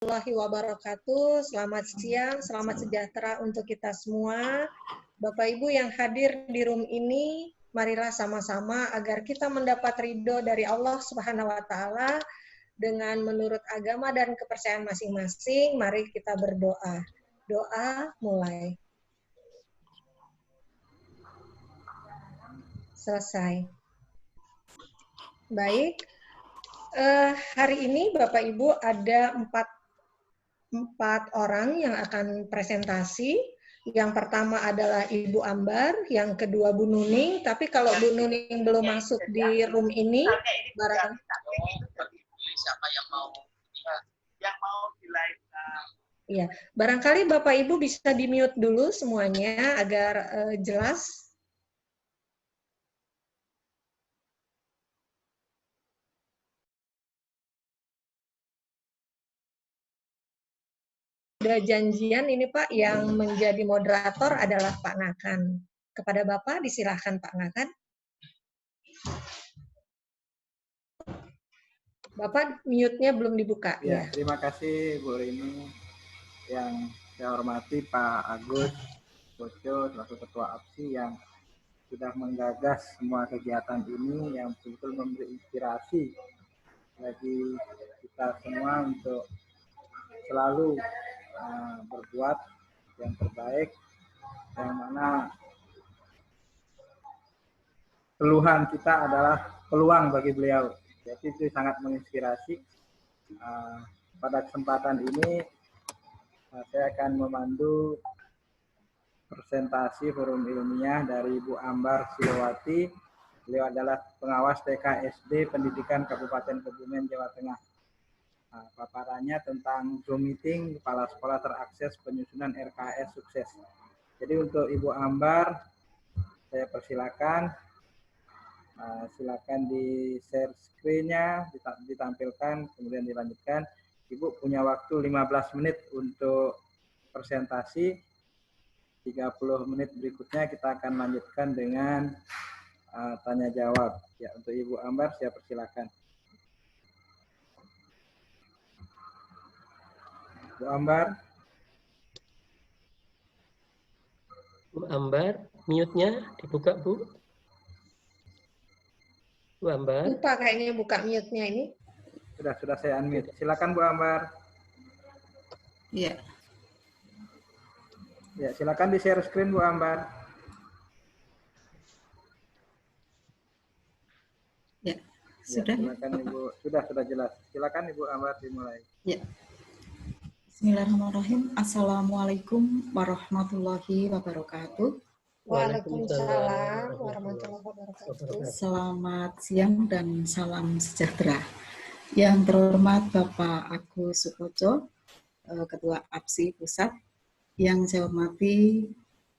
Warahmatullahi wabarakatuh. Selamat siang, selamat sejahtera untuk kita semua. Bapak Ibu yang hadir di room ini, marilah sama-sama agar kita mendapat ridho dari Allah Subhanahu wa taala dengan menurut agama dan kepercayaan masing-masing. Mari kita berdoa. Doa mulai. Selesai. Baik. Hari ini Bapak Ibu ada empat orang yang akan presentasi. Yang pertama adalah Ibu Ambar, yang kedua Bu Nuning. Tapi kalau Bu Nuning belum masuk di room ini, barangkali Bapak Ibu bisa di-mute dulu semuanya agar jelas. Ada janjian ini Pak, yang menjadi moderator adalah Pak Ngakan. Kepada Bapak disilahkan Pak Ngakan. Bapak mute-nya belum dibuka. Ya, terima kasih Bu Rini. Yang saya hormati Pak Agus Boco selaku Ketua APSI yang sudah menggagas semua kegiatan ini, yang betul-betul memberi inspirasi bagi kita semua untuk selalu berbuat yang terbaik, yang mana keluhan kita adalah peluang bagi beliau. Jadi itu sangat menginspirasi. Pada kesempatan ini saya akan memandu presentasi forum ilmiah dari Ibu Ambar Silowati. Beliau adalah pengawas TK SD Pendidikan Kabupaten Kebumen, Jawa Tengah. Paparannya tentang Zoom meeting kepala sekolah terakses penyusunan RKS sukses. Jadi untuk Ibu Ambar, saya persilakan. Silakan di share screen-nya, ditampilkan, kemudian dilanjutkan. Ibu punya waktu 15 menit untuk presentasi. 30 menit berikutnya kita akan lanjutkan dengan tanya jawab. Ya, untuk Ibu Ambar saya persilakan. Bu Ambar. Bu Ambar, mute-nya dibuka, Bu. Bu Ambar. Lupa kayaknya buka mute-nya ini. Sudah saya unmute. Silakan Bu Ambar. Iya. Ya, silakan di share screen Bu Ambar. Ya, sudah. Ya, silakan Ibu. Sudah jelas. Silakan Ibu Ambar dimulai. Ya. Bismillahirrahmanirrahim. Assalamualaikum warahmatullahi wabarakatuh. Waalaikumsalam warahmatullahi wabarakatuh. Selamat siang dan salam sejahtera. Yang terhormat Bapak Agus Sukoco, Ketua APSI Pusat. Yang saya hormati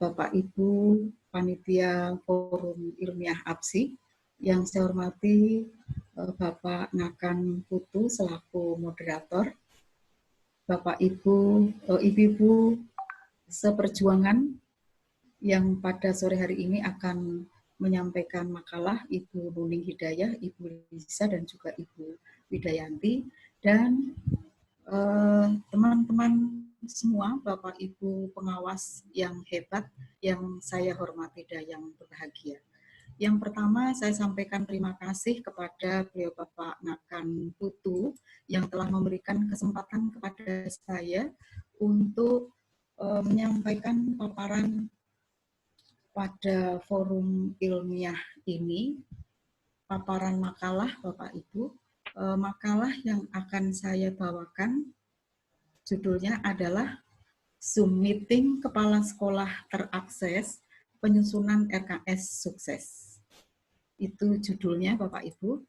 Bapak Ibu Panitia Forum Ilmiah APSI. Yang saya hormati Bapak Ngakan Putu selaku moderator. Bapak Ibu, Ibu-ibu seperjuangan yang pada sore hari ini akan menyampaikan makalah, Ibu Nuning Hidayah, Ibu Lisa, dan juga Ibu Widayanti, dan teman-teman semua, Bapak Ibu pengawas yang hebat, yang saya hormati dan yang berbahagia. Yang pertama, saya sampaikan terima kasih kepada beliau Bapak Ngakan Putu yang telah memberikan kesempatan kepada saya untuk menyampaikan paparan pada forum ilmiah ini, paparan makalah Bapak Ibu. Makalah yang akan saya bawakan judulnya adalah Zoom Meeting Kepala Sekolah Terakses Penyusunan RKS Sukses. Itu judulnya Bapak Ibu.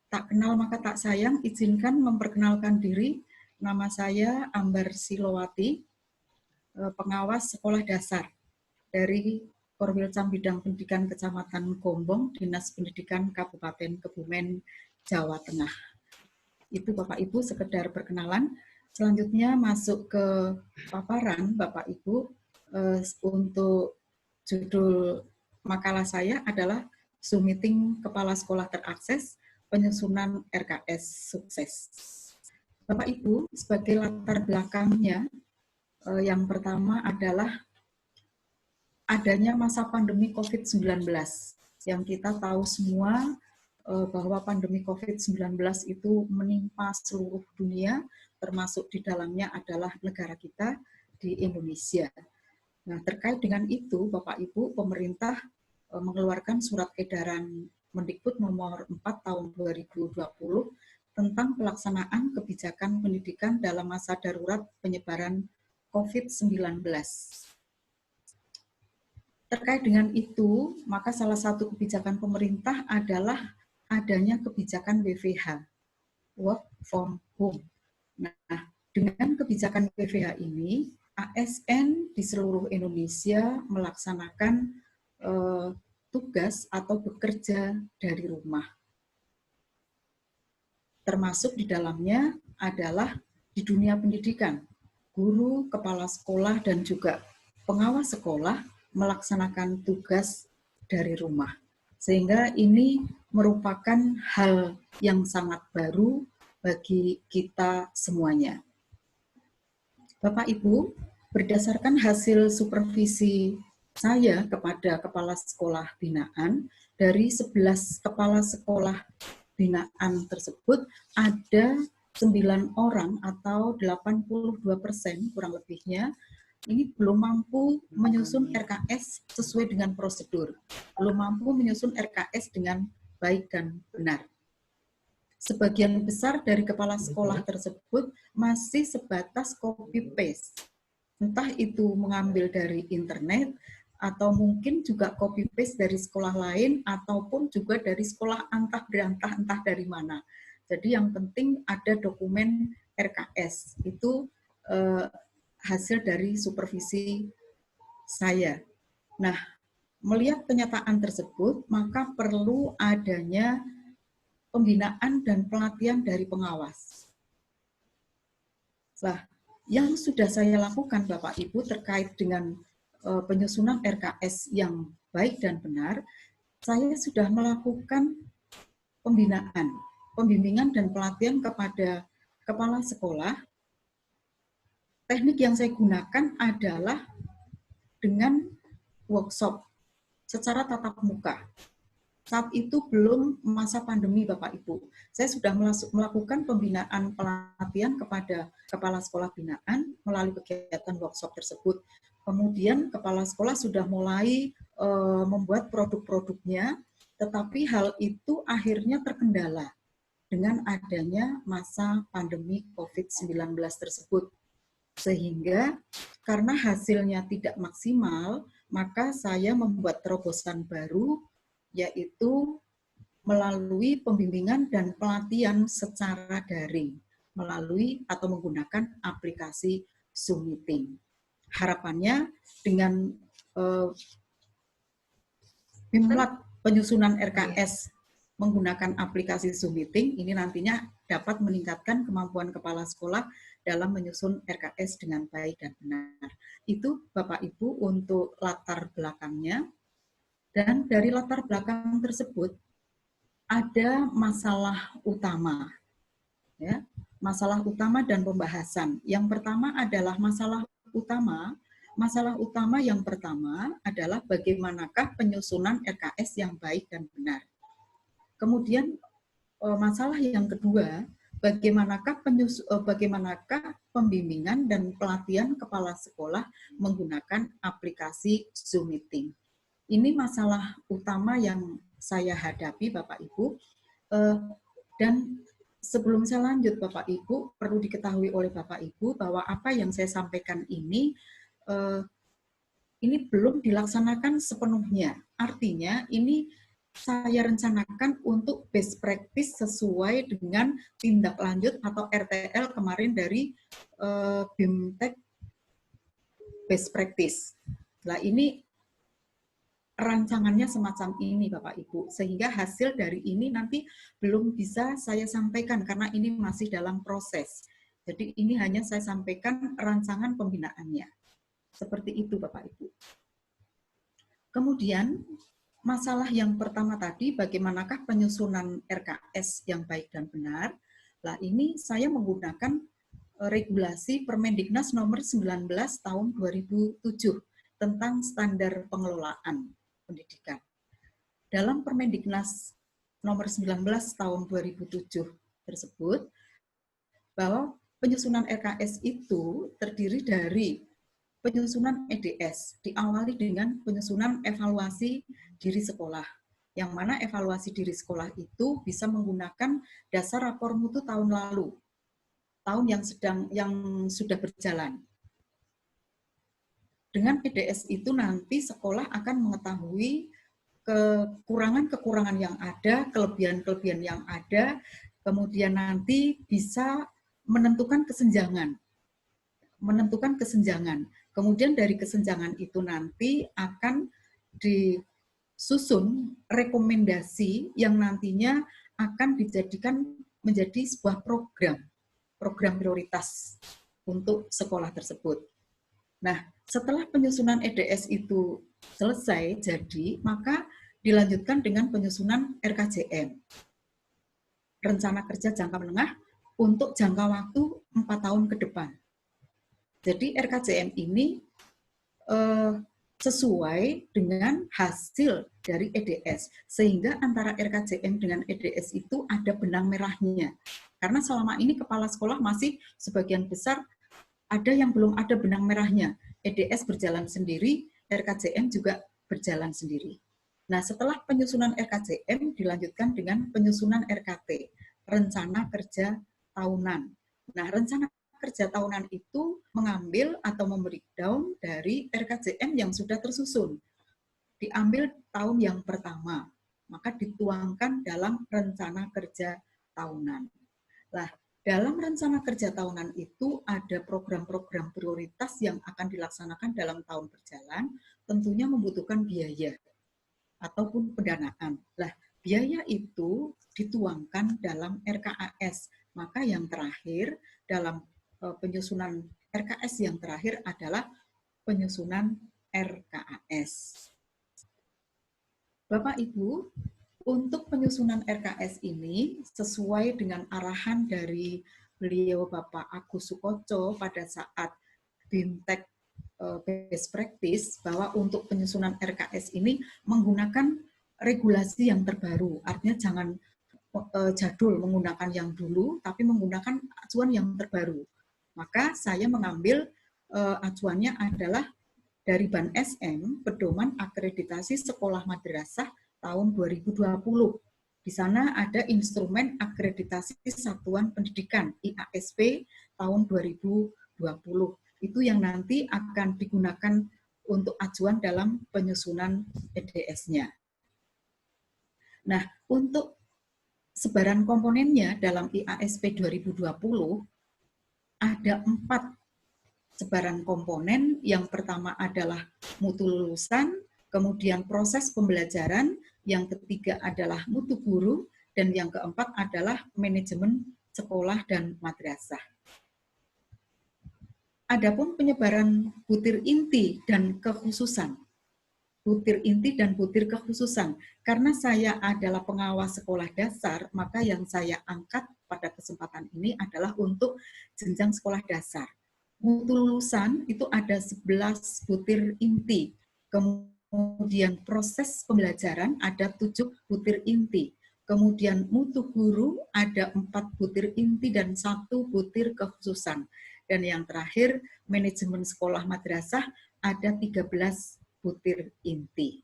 Tak kenal maka tak sayang, izinkan memperkenalkan diri. Nama saya Ambar Silowati, pengawas sekolah dasar dari Korwilcam Bidang Pendidikan Kecamatan Gombong, Dinas Pendidikan Kabupaten Kebumen, Jawa Tengah. Itu Bapak Ibu sekedar perkenalan. Selanjutnya masuk ke paparan Bapak Ibu. Untuk judul makalah saya adalah Zoom Meeting Kepala Sekolah Terakses Penyusunan RKS Sukses. Bapak Ibu, sebagai latar belakangnya, yang pertama adalah adanya masa pandemi COVID-19 yang kita tahu semua bahwa pandemi COVID-19 itu menimpa seluruh dunia, termasuk di dalamnya adalah negara kita di Indonesia. Nah, terkait dengan itu, Bapak Ibu, pemerintah mengeluarkan surat edaran Mendikbud nomor 4 tahun 2020 tentang pelaksanaan kebijakan pendidikan dalam masa darurat penyebaran COVID-19. Terkait dengan itu, maka salah satu kebijakan pemerintah adalah adanya kebijakan WFH, work from home. Nah, dengan kebijakan WFH ini, ASN di seluruh Indonesia melaksanakan tugas atau bekerja dari rumah. Termasuk di dalamnya adalah di dunia pendidikan. Guru, kepala sekolah, dan juga pengawas sekolah melaksanakan tugas dari rumah. Sehingga ini merupakan hal yang sangat baru bagi kita semuanya. Bapak Ibu, berdasarkan hasil supervisi saya kepada kepala sekolah binaan, dari 11 kepala sekolah binaan tersebut ada 9 orang atau 82% kurang lebihnya ini belum mampu menyusun RKS sesuai dengan prosedur, belum mampu menyusun RKS dengan baik dan benar. Sebagian besar dari kepala sekolah tersebut masih sebatas copy-paste. Entah itu mengambil dari internet, atau mungkin juga copy-paste dari sekolah lain, ataupun juga dari sekolah entah berantah, entah dari mana. Jadi yang penting ada dokumen RKS. Itu hasil dari supervisi saya. Nah, melihat kenyataan tersebut, maka perlu adanya pembinaan dan pelatihan dari pengawas. Nah, yang sudah saya lakukan Bapak Ibu terkait dengan penyusunan RKS yang baik dan benar, saya sudah melakukan pembinaan, pembimbingan dan pelatihan kepada kepala sekolah. Teknik yang saya gunakan adalah dengan workshop secara tatap muka. Saat itu belum masa pandemi Bapak Ibu. Saya sudah melakukan pembinaan pelatihan kepada kepala sekolah binaan melalui kegiatan workshop tersebut. Kemudian kepala sekolah sudah mulai membuat produk-produknya, tetapi hal itu akhirnya terkendala dengan adanya masa pandemi COVID-19 tersebut. Sehingga karena hasilnya tidak maksimal, maka saya membuat terobosan baru, yaitu melalui pembimbingan dan pelatihan secara daring, melalui atau menggunakan aplikasi Zoom Meeting. Harapannya dengan Bimlat penyusunan RKS menggunakan aplikasi Zoom Meeting, ini nantinya dapat meningkatkan kemampuan kepala sekolah dalam menyusun RKS dengan baik dan benar. Itu Bapak Ibu untuk latar belakangnya. Dan dari latar belakang tersebut ada masalah utama, ya, masalah utama dan pembahasan. Yang pertama adalah masalah utama. Masalah utama yang pertama adalah bagaimanakah penyusunan RKS yang baik dan benar. Kemudian masalah yang kedua, bagaimanakah pembimbingan dan pelatihan kepala sekolah menggunakan aplikasi Zoom Meeting. Ini masalah utama yang saya hadapi Bapak Ibu. Dan sebelum saya lanjut Bapak Ibu, perlu diketahui oleh Bapak Ibu bahwa apa yang saya sampaikan ini belum dilaksanakan sepenuhnya. Artinya ini saya rencanakan untuk best practice sesuai dengan tindak lanjut atau RTL kemarin dari BIMTEK best practice. Nah ini rancangannya semacam ini Bapak Ibu, sehingga hasil dari ini nanti belum bisa saya sampaikan karena ini masih dalam proses. Jadi ini hanya saya sampaikan rancangan pembinaannya. Seperti itu Bapak Ibu. Kemudian masalah yang pertama tadi, bagaimanakah penyusunan RKS yang baik dan benar. Nah, ini saya menggunakan regulasi Permendiknas nomor 19 tahun 2007 tentang standar pengelolaan pendidikan. Dalam Permendiknas nomor 19 tahun 2007 tersebut, bahwa penyusunan RKS itu terdiri dari penyusunan EDS, diawali dengan penyusunan evaluasi diri sekolah, yang mana evaluasi diri sekolah itu bisa menggunakan dasar rapor mutu tahun lalu, tahun yang sudah berjalan. Dengan EDS itu nanti sekolah akan mengetahui kekurangan-kekurangan yang ada, kelebihan-kelebihan yang ada, kemudian nanti bisa menentukan kesenjangan. Kemudian dari kesenjangan itu nanti akan disusun rekomendasi yang nantinya akan dijadikan menjadi sebuah program prioritas untuk sekolah tersebut. Nah, setelah penyusunan EDS itu selesai jadi, maka dilanjutkan dengan penyusunan RKJM, rencana kerja jangka menengah untuk jangka waktu 4 tahun ke depan. Jadi RKJM ini sesuai dengan hasil dari EDS, sehingga antara RKJM dengan EDS itu ada benang merahnya. Karena selama ini kepala sekolah masih sebagian besar ada yang belum ada benang merahnya. EDS berjalan sendiri, RKJM juga berjalan sendiri. Nah, setelah penyusunan RKJM dilanjutkan dengan penyusunan RKT, rencana kerja tahunan. Nah, rencana kerja tahunan itu mengambil atau membreakdown dari RKJM yang sudah tersusun. Diambil tahun yang pertama, maka dituangkan dalam rencana kerja tahunan. Nah, dalam rencana kerja tahunan itu ada program-program prioritas yang akan dilaksanakan dalam tahun berjalan, tentunya membutuhkan biaya ataupun pendanaan. Nah, biaya itu dituangkan dalam RKAS. Maka yang terakhir dalam penyusunan RKS yang terakhir adalah penyusunan RKAS. Bapak Ibu, untuk penyusunan RKS ini sesuai dengan arahan dari beliau Bapak Agus Sukoco pada saat BIMTEK best practice, bahwa untuk penyusunan RKS ini menggunakan regulasi yang terbaru, artinya jangan jadul menggunakan yang dulu, tapi menggunakan acuan yang terbaru. Maka saya mengambil acuannya adalah dari Ban SM, Pedoman Akreditasi Sekolah Madrasah tahun 2020. Di sana ada instrumen akreditasi satuan pendidikan IASP tahun 2020. Itu yang nanti akan digunakan untuk acuan dalam penyusunan EDS-nya. Nah, untuk sebaran komponennya dalam IASP 2020 ada 4 sebaran komponen. Yang pertama adalah mutu lulusan, kemudian proses pembelajaran, yang ketiga adalah mutu guru, dan yang keempat adalah manajemen sekolah dan madrasah. Adapun penyebaran butir inti dan kekhususan. Butir inti dan butir kekhususan. Karena saya adalah pengawas sekolah dasar, maka yang saya angkat pada kesempatan ini adalah untuk jenjang sekolah dasar. Mutu lulusan itu ada 11 butir inti. Kemudian proses pembelajaran ada 7 butir inti. Kemudian mutu guru ada 4 butir inti dan 1 butir kekhususan. Dan yang terakhir, manajemen sekolah madrasah ada 13 butir inti.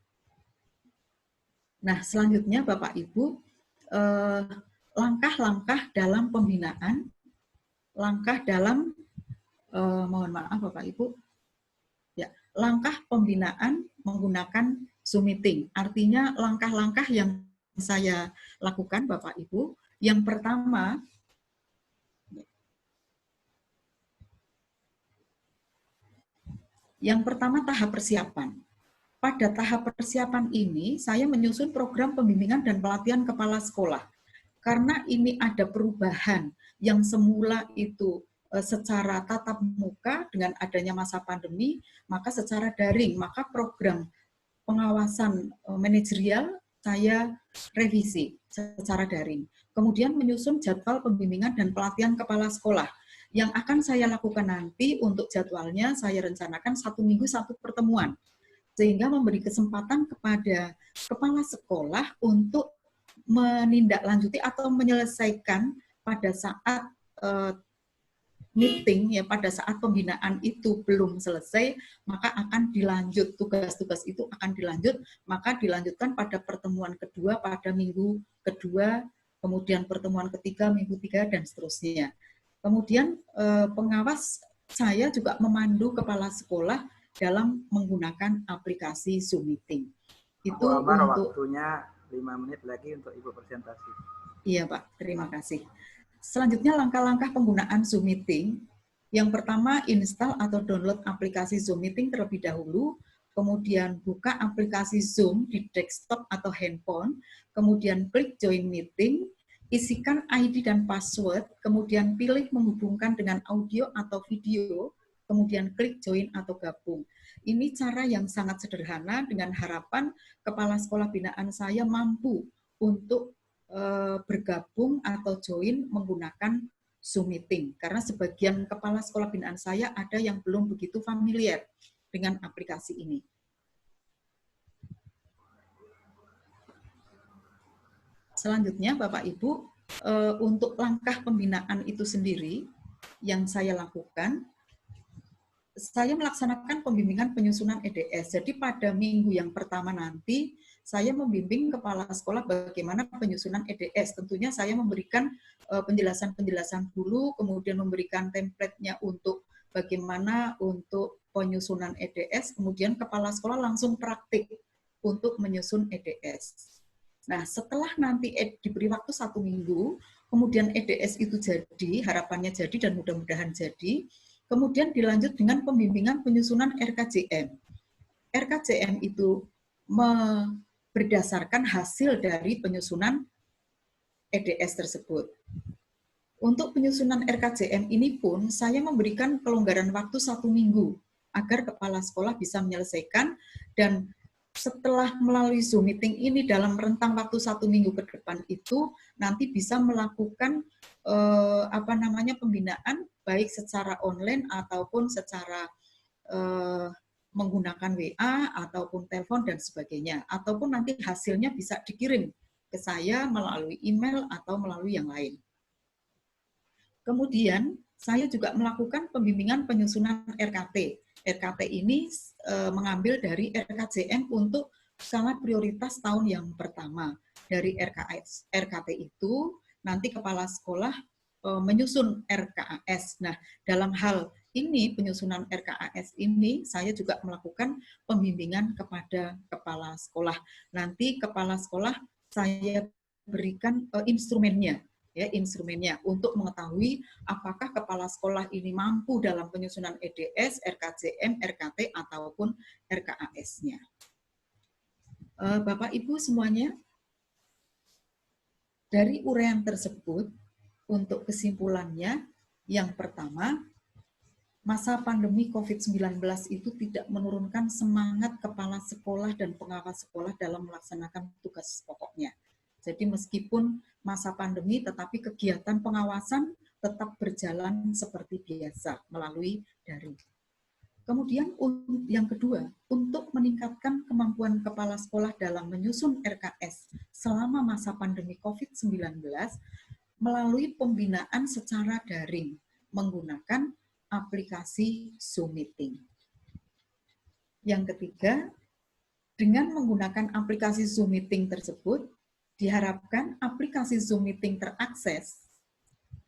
Nah, selanjutnya Bapak Ibu, langkah-langkah dalam pembinaan, mohon maaf Bapak Ibu, ya, langkah pembinaan menggunakan Zoom meeting. Artinya langkah-langkah yang saya lakukan Bapak Ibu, yang pertama, tahap persiapan. Pada tahap persiapan ini, saya menyusun program pembimbingan dan pelatihan kepala sekolah. Karena ini ada perubahan yang semula itu secara tatap muka dengan adanya masa pandemi, maka secara daring, maka program pengawasan manajerial saya revisi. secara daring. Kemudian menyusun jadwal pembimbingan dan pelatihan kepala sekolah. Yang akan saya lakukan nanti untuk jadwalnya saya rencanakan 1 minggu 1 pertemuan. Sehingga memberi kesempatan kepada kepala sekolah untuk menindaklanjuti atau menyelesaikan pada saat meeting, ya pada saat pembinaan itu belum selesai, maka akan dilanjut, tugas-tugas itu akan dilanjut, maka dilanjutkan pada pertemuan kedua, pada minggu kedua, kemudian pertemuan ketiga, minggu 3, dan seterusnya. Kemudian pengawas saya juga memandu kepala sekolah dalam menggunakan aplikasi Zoom Meeting. Itu Bu Ambar, untuk waktunya 5 menit lagi untuk Ibu presentasi. Iya Pak, terima kasih. Selanjutnya langkah-langkah penggunaan Zoom Meeting. Yang pertama, install atau download aplikasi Zoom Meeting terlebih dahulu, kemudian buka aplikasi Zoom di desktop atau handphone, kemudian klik Join Meeting, isikan ID dan password, kemudian pilih menghubungkan dengan audio atau video, kemudian klik Join atau gabung. Ini cara yang sangat sederhana dengan harapan kepala sekolah binaan saya mampu untuk bergabung atau join menggunakan Zoom Meeting. Karena sebagian kepala sekolah binaan saya ada yang belum begitu familiar dengan aplikasi ini. Selanjutnya, Bapak Ibu, untuk langkah pembinaan itu sendiri yang saya lakukan, saya melaksanakan pembimbingan penyusunan EDS. Jadi pada minggu yang pertama nanti, saya membimbing kepala sekolah bagaimana penyusunan EDS. Tentunya saya memberikan penjelasan-penjelasan dulu, kemudian memberikan template-nya untuk bagaimana untuk penyusunan EDS, kemudian kepala sekolah langsung praktik untuk menyusun EDS. Nah, setelah nanti diberi waktu 1 minggu, kemudian EDS itu jadi, harapannya jadi dan mudah-mudahan jadi, kemudian dilanjut dengan pembimbingan penyusunan RKJM. RKJM itu berdasarkan hasil dari penyusunan EDS tersebut. Untuk penyusunan RKJM ini pun saya memberikan kelonggaran waktu 1 minggu agar kepala sekolah bisa menyelesaikan, dan setelah melalui Zoom Meeting ini dalam rentang waktu 1 minggu ke depan itu nanti bisa melakukan pembinaan baik secara online ataupun secara menggunakan WA ataupun telepon dan sebagainya, ataupun nanti hasilnya bisa dikirim ke saya melalui email atau melalui yang lain. Kemudian saya juga melakukan pembimbingan penyusunan RKT. RKT ini mengambil dari RKJM untuk skala prioritas tahun yang pertama. Dari RKT itu nanti kepala sekolah menyusun RKAS. Nah, dalam hal ini penyusunan RKAS ini saya juga melakukan pembimbingan kepada kepala sekolah. Nanti kepala sekolah saya berikan instrumennya untuk mengetahui apakah kepala sekolah ini mampu dalam penyusunan EDS, RKJM, RKT ataupun RKAS-nya. Bapak Ibu semuanya, dari uraian tersebut untuk kesimpulannya, yang pertama, masa pandemi COVID-19 itu tidak menurunkan semangat kepala sekolah dan pengawas sekolah dalam melaksanakan tugas pokoknya. Jadi meskipun masa pandemi, tetapi kegiatan pengawasan tetap berjalan seperti biasa melalui daring. Kemudian yang kedua, untuk meningkatkan kemampuan kepala sekolah dalam menyusun RKS selama masa pandemi COVID-19 melalui pembinaan secara daring menggunakan aplikasi Zoom Meeting. Yang ketiga, dengan menggunakan aplikasi Zoom Meeting tersebut, diharapkan aplikasi Zoom Meeting terakses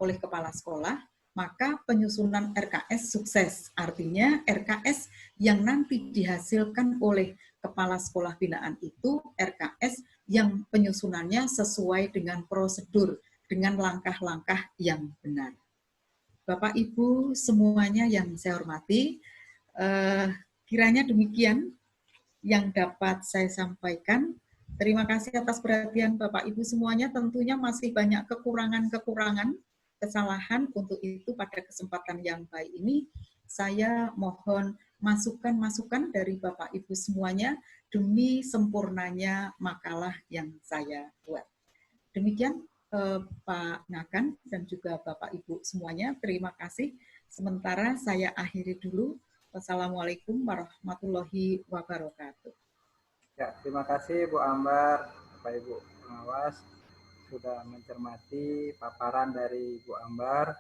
oleh kepala sekolah, maka penyusunan RKS sukses. Artinya RKS yang nanti dihasilkan oleh kepala sekolah binaan itu RKS yang penyusunannya sesuai dengan prosedur, dengan langkah-langkah yang benar. Bapak Ibu semuanya yang saya hormati, kiranya demikian yang dapat saya sampaikan. Terima kasih atas perhatian Bapak Ibu semuanya. Tentunya masih banyak kekurangan-kekurangan, kesalahan. Untuk itu pada kesempatan yang baik ini, saya mohon masukan-masukan dari Bapak Ibu semuanya demi sempurnanya makalah yang saya buat. Demikian Pak Ngakan dan juga Bapak Ibu semuanya, terima kasih. Sementara saya akhiri dulu. Wassalamualaikum warahmatullahi wabarakatuh. Ya, terima kasih Bu Ambar, Bapak Ibu pengawas sudah mencermati paparan dari Bu Ambar.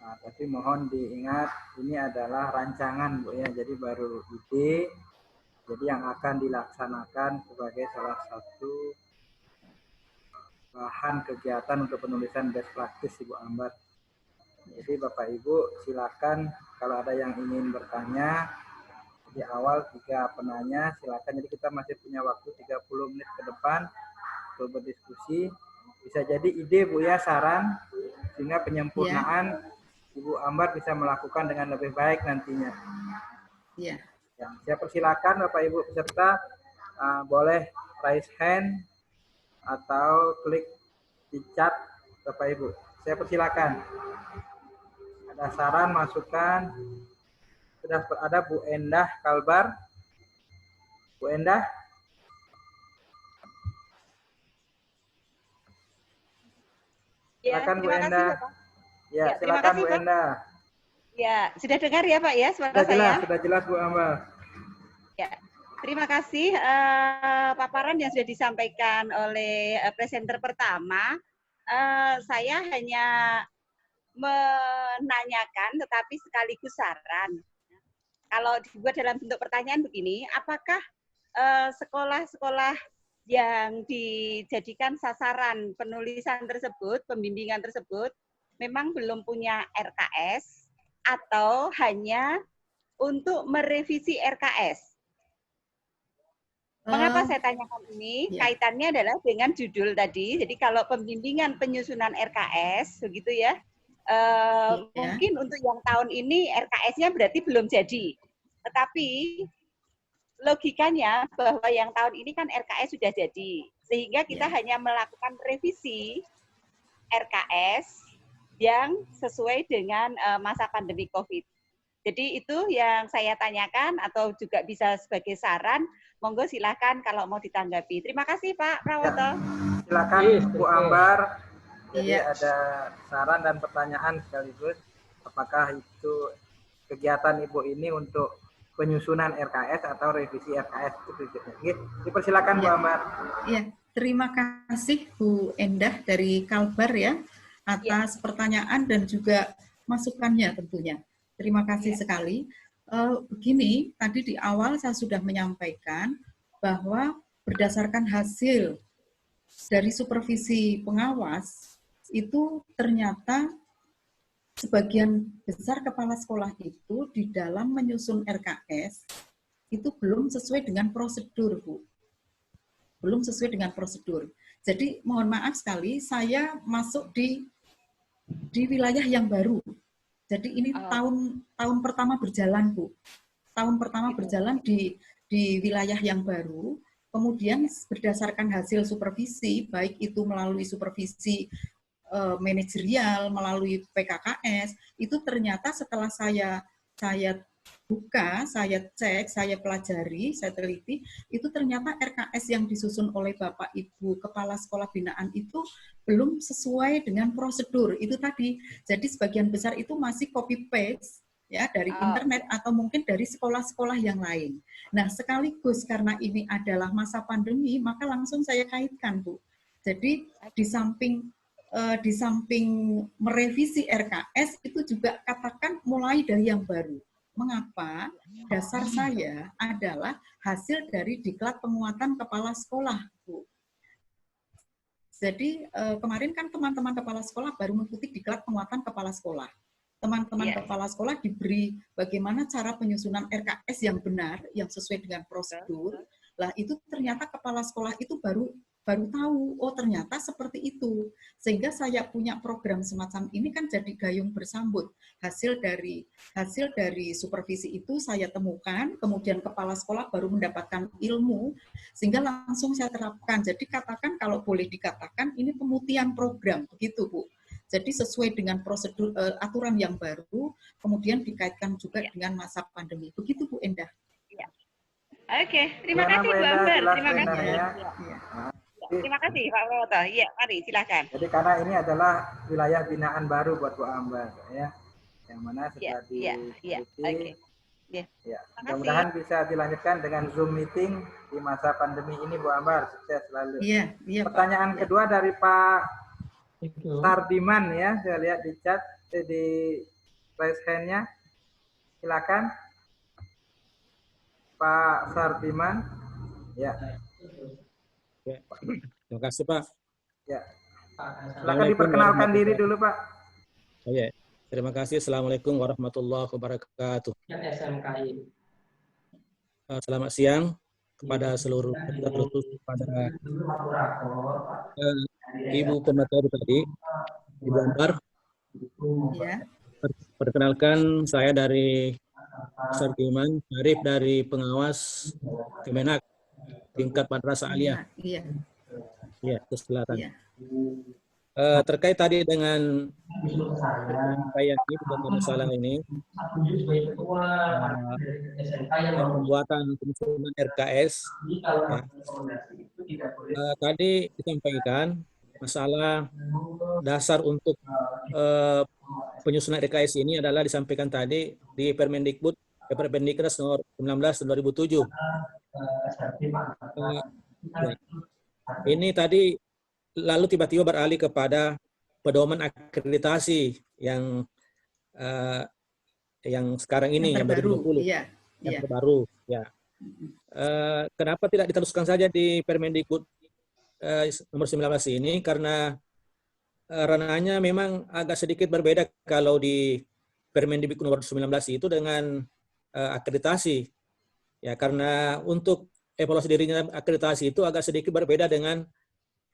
Nah, tapi mohon diingat ini adalah rancangan Bu ya, jadi baru ide, jadi yang akan dilaksanakan sebagai salah satu bahan kegiatan untuk penulisan best practice Ibu Ambar. Jadi Bapak Ibu silakan kalau ada yang ingin bertanya di awal 3 penanya silakan. Jadi kita masih punya waktu 30 menit ke depan untuk berdiskusi. Bisa jadi ide Bu ya, saran sehingga penyempurnaan Ibu Ambar bisa melakukan dengan lebih baik nantinya. Iya. Ya, saya persilakan Bapak Ibu peserta boleh raise hand atau klik di chat Bapak Ibu. Saya persilakan. Ada saran, masukan. Sudah ada Bu Endah Kalbar. Bu Endah. Silakan Bu Endah. Ya, silakan Bu Endah. Ya, sudah dengar ya Pak ya suara saya? Sudah jelas Bu Ambar. Ya, terima kasih paparan yang sudah disampaikan oleh presenter pertama. Saya hanya menanyakan tetapi sekaligus saran. Kalau dibuat dalam bentuk pertanyaan begini, apakah sekolah-sekolah yang dijadikan sasaran penulisan tersebut, pembimbingan tersebut, memang belum punya RKS atau hanya untuk merevisi RKS? Mengapa saya tanyakan ini? Kaitannya adalah dengan judul tadi. Jadi kalau pembimbingan penyusunan RKS, begitu ya, mungkin untuk yang tahun ini RKS-nya berarti belum jadi. Tetapi logikanya bahwa yang tahun ini kan RKS sudah jadi. Sehingga kita hanya melakukan revisi RKS yang sesuai dengan masa pandemi COVID. Jadi itu yang saya tanyakan atau juga bisa sebagai saran. Monggo silakan kalau mau ditanggapi. Terima kasih Pak Prawoto. Silakan Bu Ambar. Jadi ada saran dan pertanyaan sekaligus. Apakah itu kegiatan Ibu ini untuk penyusunan RKS atau revisi RKS? Dipersilakan Bu Ambar. Iya, terima kasih Bu Endah dari Kalbar ya atas pertanyaan dan juga masukannya tentunya. Terima kasih sekali. Begini, tadi di awal saya sudah menyampaikan bahwa berdasarkan hasil dari supervisi pengawas, itu ternyata sebagian besar kepala sekolah itu di dalam menyusun RKS itu belum sesuai dengan prosedur, Bu. Belum sesuai dengan prosedur. Jadi mohon maaf sekali, saya masuk di wilayah yang baru. Jadi ini tahun pertama berjalan, Bu. Tahun pertama berjalan di wilayah yang baru. Kemudian berdasarkan hasil supervisi, baik itu melalui supervisi manajerial, melalui PKKS, itu ternyata setelah saya buka, saya cek, saya pelajari, saya teliti, itu ternyata RKS yang disusun oleh Bapak Ibu Kepala Sekolah Binaan itu belum sesuai dengan prosedur. Itu tadi, jadi sebagian besar itu masih copy-paste ya dari internet atau mungkin dari sekolah-sekolah yang lain. Nah, sekaligus karena ini adalah masa pandemi, maka langsung saya kaitkan, Bu. Jadi di samping merevisi RKS itu juga katakan mulai dari yang baru. Mengapa? Dasar saya adalah hasil dari diklat penguatan kepala sekolah, Bu. Jadi kemarin kan teman-teman kepala sekolah baru mengikuti diklat penguatan kepala sekolah. Teman-teman kepala sekolah diberi bagaimana cara penyusunan RKS yang benar, yang sesuai dengan prosedur. Lah itu ternyata kepala sekolah itu baru tahu, oh ternyata seperti itu. Sehingga saya punya program semacam ini kan jadi gayung bersambut. Hasil dari supervisi itu saya temukan, kemudian kepala sekolah baru mendapatkan ilmu, sehingga langsung saya terapkan. Jadi katakan kalau boleh dikatakan ini pemutihan program, begitu Bu. Jadi sesuai dengan prosedur aturan yang baru, kemudian dikaitkan juga dengan masa pandemi. Begitu Bu Endah. Oke, terima kasih Bu Ambar. Terima kasih. terima kasih Pak Woto. Iya, mari silakan. Jadi karena ini adalah wilayah binaan baru buat Bu Ambar, ya, yang mana Iya, sudah iya, iya. diteliti. Oke. Iya. Ya, Terima kasih. mudah-mudahan bisa dilanjutkan dengan Zoom meeting di masa pandemi ini, Bu Ambar. Sukses selalu. Iya, iya, Pak. Pertanyaan Iya. kedua dari Pak Itu. Sardiman, ya, saya lihat di chat, di raise hand-nya. Silakan, Pak Sardiman. Ya, Ya. Terima kasih Pak. ya. Silakan Assalamualaikum diperkenalkan diri warahmatullahi- dulu, Pak. Oh, ya. Terima kasih. Assalamualaikum warahmatullahi wabarakatuh. SMKI. Selamat siang kepada seluruh peserta, terutama kepada Ibu pemateri tadi, Ibu Ambar. Iya. Perkenalkan, saya dari Sardiman Syarif dari pengawas Kemenak tingkat madrasah aliyah. Iya. Ya, ke selatan. Iya. Terkait tadi dengan penyampaian ini, masalah ini, pembuatan penyusunan RKS, ya. Tadi disampaikan masalah dasar untuk penyusunan RKS ini adalah disampaikan tadi di Permendiknas nomor 19 tahun 2007. Ya. Ini tadi lalu tiba-tiba beralih kepada pedoman akreditasi yang sekarang ini yang terbaru. 2020, Iya. yang Iya. terbaru. Ya. Kenapa tidak diteruskan saja di Permendikbud nomor 19 ini? Karena ranahnya memang agak sedikit berbeda kalau di Permendikbud nomor 19 itu dengan akreditasi. Ya, karena untuk evaluasi dirinya akreditasi itu agak sedikit berbeda dengan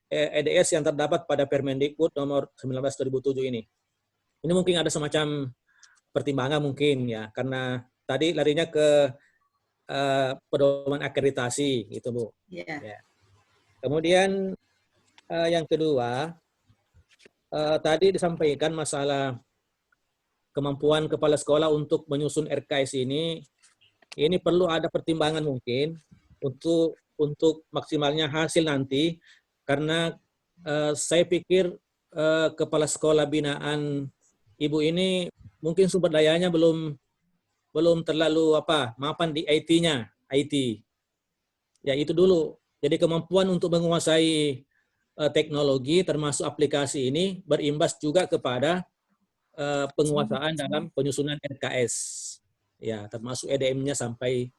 EDS yang terdapat pada Permendikbud nomor 19 2007 ini. Ini mungkin ada semacam pertimbangan mungkin ya, karena tadi larinya ke pedoman akreditasi gitu, Bu. Iya. Ya. Kemudian yang kedua, tadi disampaikan masalah kemampuan kepala sekolah untuk menyusun RKS ini perlu ada pertimbangan mungkin untuk maksimalnya hasil nanti. Karena saya pikir kepala sekolah binaan Ibu ini mungkin sumber dayanya belum terlalu mapan di IT-nya. Ya, itu dulu. Jadi kemampuan untuk menguasai teknologi termasuk aplikasi ini berimbas juga kepada penguasaan dalam penyusunan RKS. Ya, termasuk EDM-nya sampai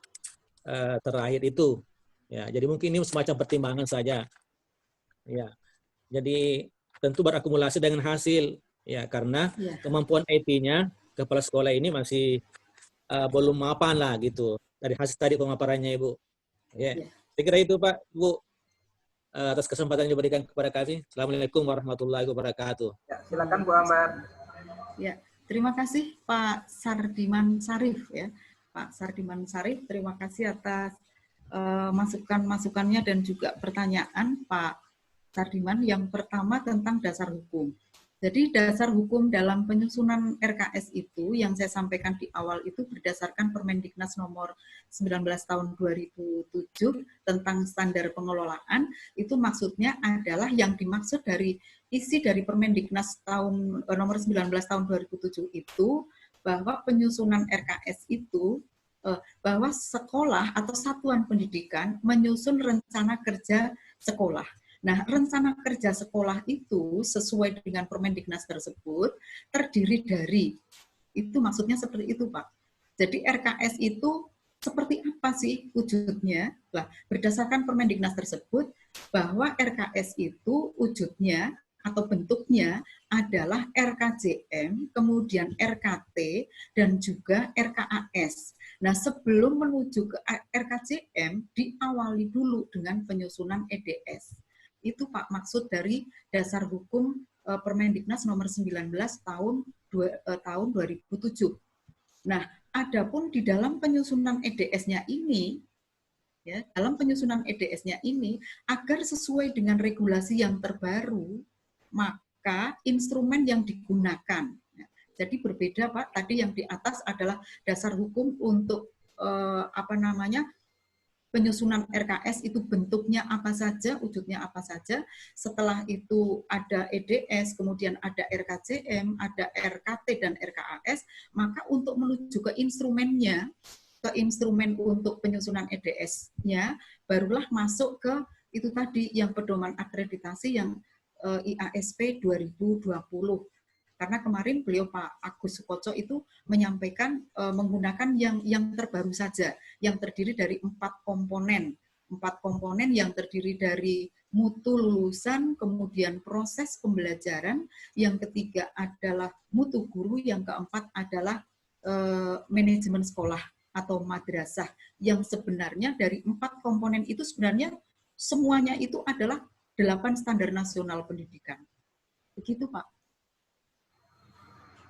terakhir itu. Ya, jadi mungkin ini semacam pertimbangan saja. Ya, jadi tentu berakumulasi dengan hasil, ya, karena kemampuan IT-nya kepala sekolah ini masih belum mapan lah gitu dari hasil tadi pemaparannya Ibu. Ya, saya kira itu Pak, Bu, atas kesempatan yang diberikan kepada kami. Assalamualaikum warahmatullahi wabarakatuh. Ya, silakan Bu Ambar. Ya, terima kasih Pak Sardiman Syarif ya, Pak Sardiman Syarif. Terima kasih atas masukan-masukannya dan juga pertanyaan Pak Sardiman. Yang pertama tentang dasar hukum. Jadi dasar hukum dalam penyusunan RKS itu yang saya sampaikan di awal itu berdasarkan Permendiknas nomor 19 tahun 2007 tentang standar pengelolaan. Itu maksudnya adalah yang dimaksud dari isi dari Permendiknas nomor 19 tahun 2007 itu bahwa penyusunan RKS itu bahwa sekolah atau satuan pendidikan menyusun rencana kerja sekolah. Nah, rencana kerja sekolah itu sesuai dengan Permendiknas tersebut terdiri dari, itu maksudnya seperti itu Pak. Jadi RKS itu seperti apa sih wujudnya? Nah, berdasarkan Permendiknas tersebut bahwa RKS itu wujudnya atau bentuknya adalah RKJM, kemudian RKT, dan juga RKAS. Nah, sebelum menuju ke RKJM, diawali dulu dengan penyusunan EDS. Itu Pak maksud dari dasar hukum Permendiknas nomor 19 tahun 2007. Nah, adapun di dalam penyusunan EDS-nya ini, ya, dalam penyusunan EDS-nya ini agar sesuai dengan regulasi yang terbaru, maka instrumen yang digunakan. Jadi berbeda Pak. Tadi yang di atas adalah dasar hukum untuk penyusunan RKS itu bentuknya apa saja, wujudnya apa saja. Setelah itu ada EDS, kemudian ada RKJM, ada RKT dan RKAS, maka untuk menuju ke instrumennya, ke instrumen untuk penyusunan EDS-nya, barulah masuk ke itu tadi yang pedoman akreditasi yang IASP 2020. Karena kemarin beliau Pak Agus Sukoco itu menyampaikan menggunakan yang terbaru saja, yang terdiri dari 4 komponen. 4 komponen yang terdiri dari mutu lulusan, kemudian proses pembelajaran, yang ketiga adalah mutu guru, yang keempat adalah manajemen sekolah atau madrasah, yang sebenarnya dari 4 komponen itu sebenarnya semuanya itu adalah 8 standar nasional pendidikan. Begitu Pak.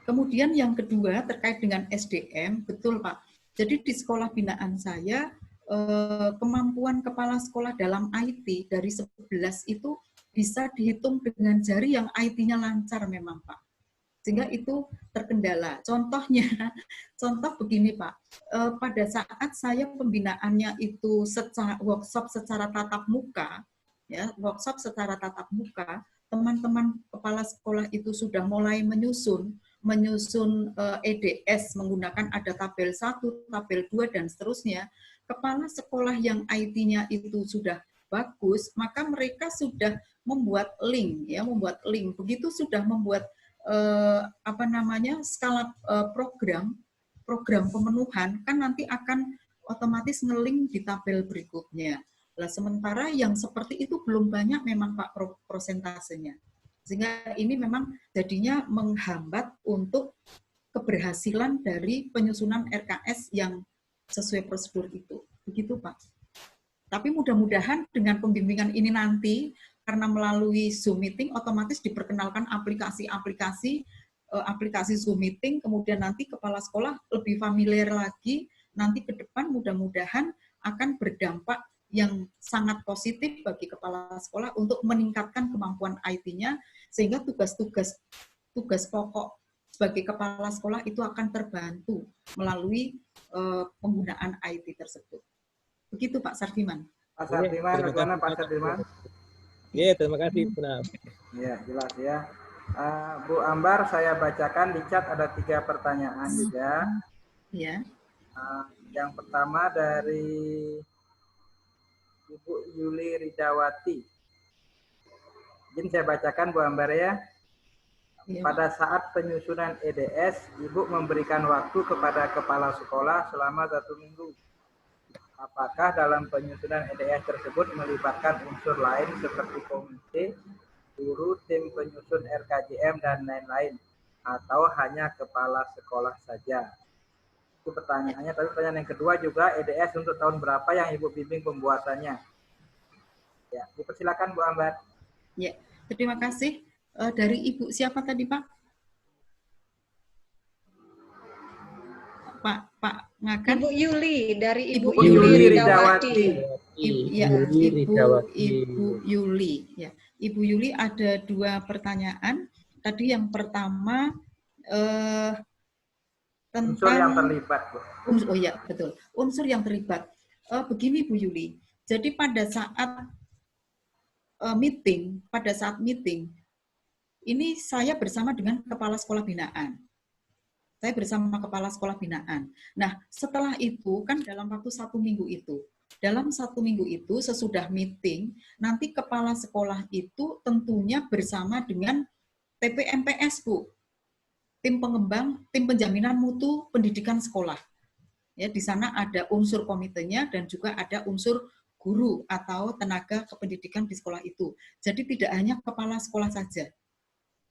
Kemudian yang kedua terkait dengan SDM, betul Pak. Jadi di sekolah binaan saya, kemampuan kepala sekolah dalam IT dari 11 itu bisa dihitung dengan jari yang IT-nya lancar memang Pak. Sehingga itu terkendala. Contohnya, contoh begini Pak, pada saat saya pembinaannya itu workshop secara tatap muka, ya workshop secara tatap muka, teman-teman kepala sekolah itu sudah mulai menyusun EDS menggunakan ada tabel 1, tabel 2, dan seterusnya. Kepala sekolah yang IT-nya itu sudah bagus, maka mereka sudah membuat link, ya, membuat link. Begitu sudah membuat skala program pemenuhan, kan nanti akan otomatis nge-link di tabel berikutnya. Nah, sementara yang seperti itu belum banyak memang Pak prosentasenya. Sehingga ini memang jadinya menghambat untuk keberhasilan dari penyusunan RKS yang sesuai prosedur itu. Begitu Pak. Tapi mudah-mudahan dengan pembimbingan ini nanti, karena melalui Zoom Meeting, otomatis diperkenalkan aplikasi Zoom Meeting, kemudian nanti kepala sekolah lebih familiar lagi, nanti ke depan mudah-mudahan akan berdampak yang sangat positif bagi kepala sekolah untuk meningkatkan kemampuan IT-nya, sehingga tugas pokok sebagai kepala sekolah itu akan terbantu melalui penggunaan IT tersebut. Begitu Pak Sardiman. Pak Sardiman, bagaimana Pak Sardiman? Ya, terima kasih. Benar. Ya, jelas ya. Bu Ambar, saya bacakan di chat ada 3 pertanyaan juga. Ya. Yang pertama dari Ibu Yuli Ridawati. Izin saya bacakan Bu Ambar ya. Pada saat penyusunan EDS, Ibu memberikan waktu kepada kepala sekolah selama 1 minggu. Apakah dalam penyusunan EDS tersebut melibatkan unsur lain seperti komite, guru, tim penyusun RKJM, dan lain-lain, atau hanya kepala sekolah saja? Itu pertanyaannya. Tapi pertanyaan yang kedua juga, EDS untuk tahun berapa yang Ibu bimbing pembuatannya? Ya, dipersilakan Bu Ambar. Ya, terima kasih. Dari Ibu siapa tadi Pak? Pak Ngakan? Ibu Yuli, dari Ibu Yuli Yuli Ridawati. Ibu Yuli. Ya, Ibu Yuli ada 2 pertanyaan. Tadi yang pertama tentang unsur yang terlibat, Bu. Oh ya, betul. Unsur yang terlibat. Begini Bu Yuli. Jadi pada saat meeting, ini saya bersama dengan kepala sekolah binaan. Nah, setelah itu kan dalam waktu 1 minggu itu, sesudah meeting, nanti kepala sekolah itu tentunya bersama dengan TPMPS, Bu. Tim penjaminan mutu pendidikan sekolah. Ya, di sana ada unsur komitenya dan juga ada unsur guru atau tenaga kependidikan di sekolah itu. Jadi tidak hanya kepala sekolah saja,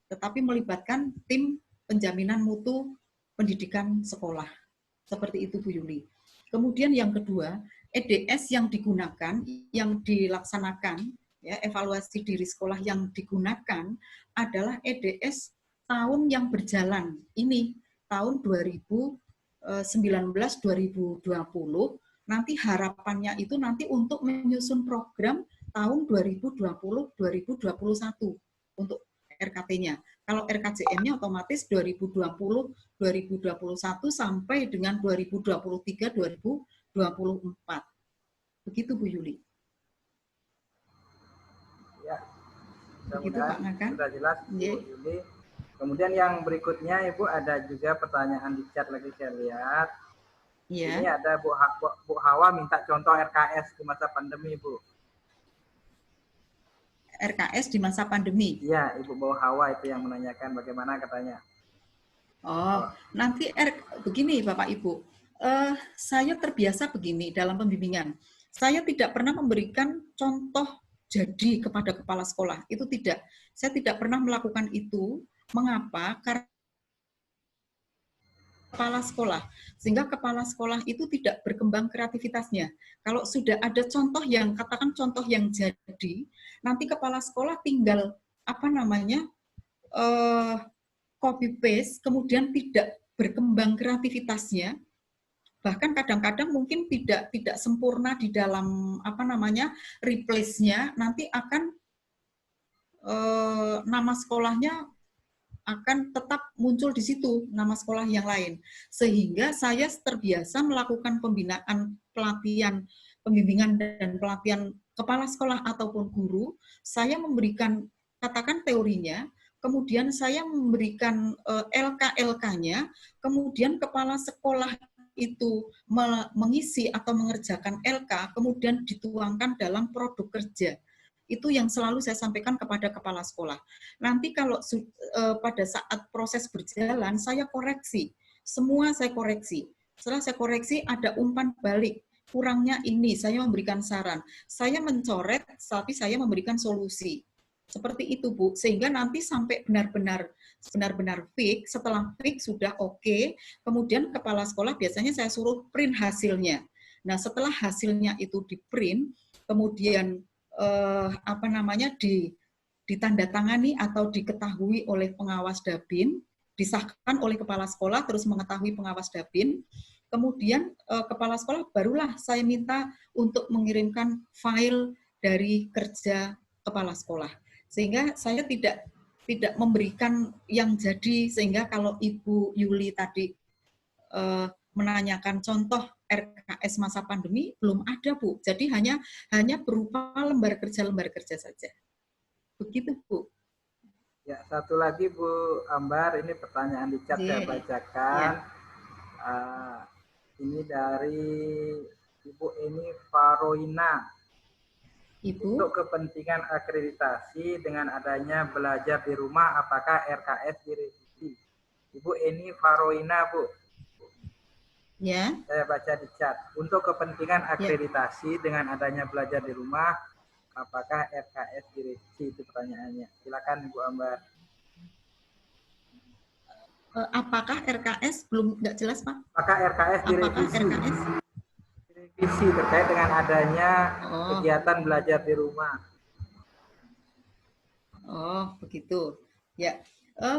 tetapi melibatkan tim penjaminan mutu pendidikan sekolah. Seperti itu Bu Yuli. Kemudian yang kedua, EDS yang digunakan, yang dilaksanakan, ya, evaluasi diri sekolah yang digunakan adalah EDS tahun yang berjalan. Ini tahun 2019-2020, nanti harapannya itu nanti untuk menyusun program tahun 2020-2021 untuk RKT-nya. Kalau RKJM-nya otomatis 2020-2021 sampai dengan 2023-2024. Begitu Bu Yuli. Ya, Begitu Pak Ngakan. sudah jelas Bu Yuli. Kemudian yang berikutnya Ibu ada juga pertanyaan di chat lagi saya lihat. Ya. Ini ada Bu Hawa minta contoh RKS di masa pandemi Bu. RKS di masa pandemi. Iya, Ibu Bu Hawa itu yang menanyakan bagaimana katanya. Oh, nanti begini Bapak Ibu. Saya terbiasa begini dalam pembimbingan. Saya tidak pernah memberikan contoh jadi kepada kepala sekolah. Itu tidak. Saya tidak pernah melakukan itu. Mengapa? Karena kepala sekolah. Sehingga kepala sekolah itu tidak berkembang kreativitasnya. Kalau sudah ada contoh yang, katakan contoh yang jadi, nanti kepala sekolah tinggal, copy paste, kemudian tidak berkembang kreativitasnya, bahkan kadang-kadang mungkin tidak sempurna di dalam replace-nya, nanti akan nama sekolahnya akan tetap muncul di situ, nama sekolah yang lain. Sehingga saya terbiasa melakukan pembinaan, pelatihan, pembimbingan dan pelatihan kepala sekolah ataupun guru, saya memberikan, katakan teorinya, kemudian saya memberikan LK-LK-nya, kemudian kepala sekolah itu mengisi atau mengerjakan LK, kemudian dituangkan dalam produk kerja. Itu yang selalu saya sampaikan kepada kepala sekolah. Nanti kalau pada saat proses berjalan, saya koreksi. Semua saya koreksi. Setelah saya koreksi, ada umpan balik. Kurangnya ini, saya memberikan saran. Saya mencoret, tapi saya memberikan solusi. Seperti itu, Bu. Sehingga nanti sampai benar-benar fix, setelah fix sudah oke, kemudian kepala sekolah biasanya saya suruh print hasilnya. Nah, setelah hasilnya itu di print, kemudian ditandatangani atau diketahui oleh pengawas Dabin, disahkan oleh kepala sekolah, terus mengetahui pengawas Dabin, kemudian kepala sekolah barulah saya minta untuk mengirimkan file dari kerja kepala sekolah. Sehingga saya tidak memberikan yang jadi, sehingga kalau Ibu Yuli tadi menanyakan contoh RKS masa pandemi, belum ada, Bu. Jadi hanya berupa lembar kerja saja. Begitu, Bu. Ya, satu lagi Bu Ambar, ini pertanyaan di chat saya bacakan. Ini dari Ibu Eni Faroina. Ibu? Untuk kepentingan akreditasi dengan adanya belajar di rumah, apakah RKS direvisi? Ibu Eni Faroina, Bu. Ya. Saya baca di chat. Untuk kepentingan akreditasi dengan adanya belajar di rumah, apakah RKS direvisi? Itu pertanyaannya. Silakan Ibu Ambar. Apakah RKS belum nggak jelas, Pak? Apakah RKS direvisi? Apakah RKS? Direvisi terkait dengan adanya kegiatan belajar di rumah. Oh, begitu. Ya,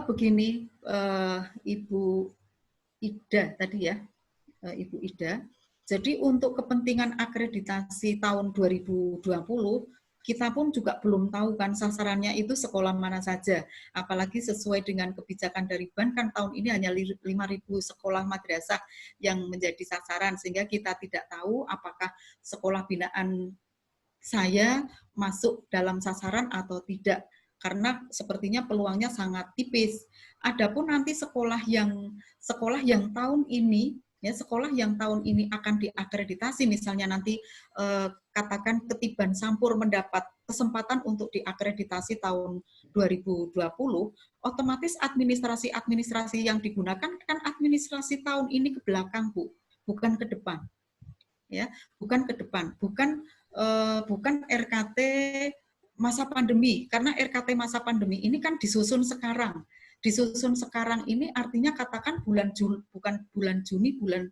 begini, Ibu Ida tadi ya. Ibu Ida. Jadi untuk kepentingan akreditasi tahun 2020, kita pun juga belum tahu kan sasarannya itu sekolah mana saja. Apalagi sesuai dengan kebijakan dari BAN kan tahun ini hanya 5.000 sekolah madrasah yang menjadi sasaran, sehingga kita tidak tahu apakah sekolah binaan saya masuk dalam sasaran atau tidak. Karena sepertinya peluangnya sangat tipis. Adapun nanti sekolah yang tahun ini, ya sekolah yang tahun ini akan diakreditasi, misalnya nanti katakan Ketiban Sampur mendapat kesempatan untuk diakreditasi tahun 2020, otomatis administrasi yang digunakan kan administrasi tahun ini ke belakang, Bu, bukan ke depan. Ya, bukan ke depan, bukan RKT masa pandemi, karena RKT masa pandemi ini kan disusun sekarang. Disusun sekarang ini artinya katakan bulan Juli, bukan bulan Juni, bulan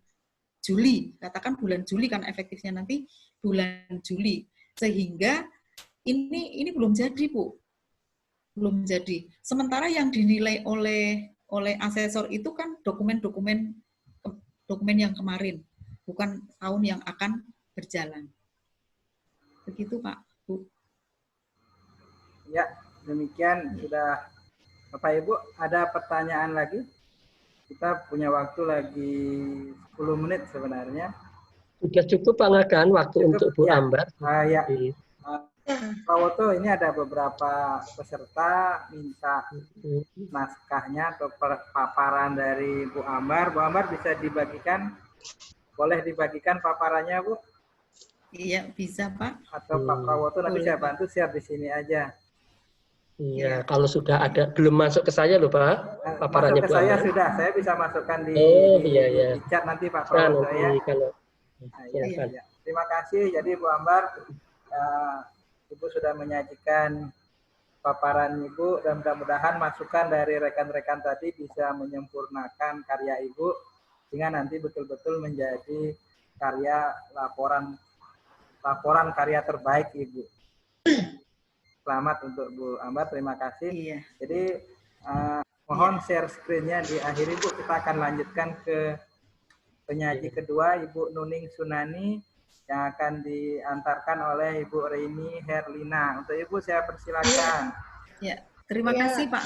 Juli. Katakan bulan Juli kan efektifnya nanti bulan Juli. Sehingga ini belum jadi, Bu. Belum jadi. Sementara yang dinilai oleh asesor itu kan dokumen yang kemarin, bukan tahun yang akan berjalan. Begitu, Pak, Bu. Ya, demikian sudah. Bapak Ibu, ada pertanyaan lagi? Kita punya waktu lagi 10 menit sebenarnya. Sudah cukup Pak Ngakan waktu Cukup, untuk Bu ya. Ambar. Ya. Iya. Pak Woto, ini ada beberapa peserta minta naskahnya atau paparan dari Bu Ambar. Bu Ambar bisa dibagikan, boleh dibagikan paparannya, Bu? Iya, bisa Pak. Atau Pak Prawoto nanti Boleh, saya Pak. bantu share di sini aja. Iya, kalau sudah ada, belum masuk ke saya loh Pak, paparannya Masuk ke Bu saya Ambar. sudah, saya bisa masukkan di, iya, iya. di chat nanti Pak Nah, Prawoto nanti ya. kalau Nah, silakan. ya. Terima kasih. Jadi Bu Ambar, Ibu sudah menyajikan paparan Ibu dan mudah-mudahan masukan dari rekan-rekan tadi bisa menyempurnakan karya Ibu sehingga nanti betul-betul menjadi karya laporan karya terbaik Ibu. Selamat untuk Bu Ambar, terima kasih. Iya. Jadi mohon share screen-nya diakhiri Bu, kita akan lanjutkan ke penyaji kedua Ibu Nuning Sunani yang akan diantarkan oleh Ibu Reini Herlina. Untuk Ibu saya persilakan. Ya, terima kasih Pak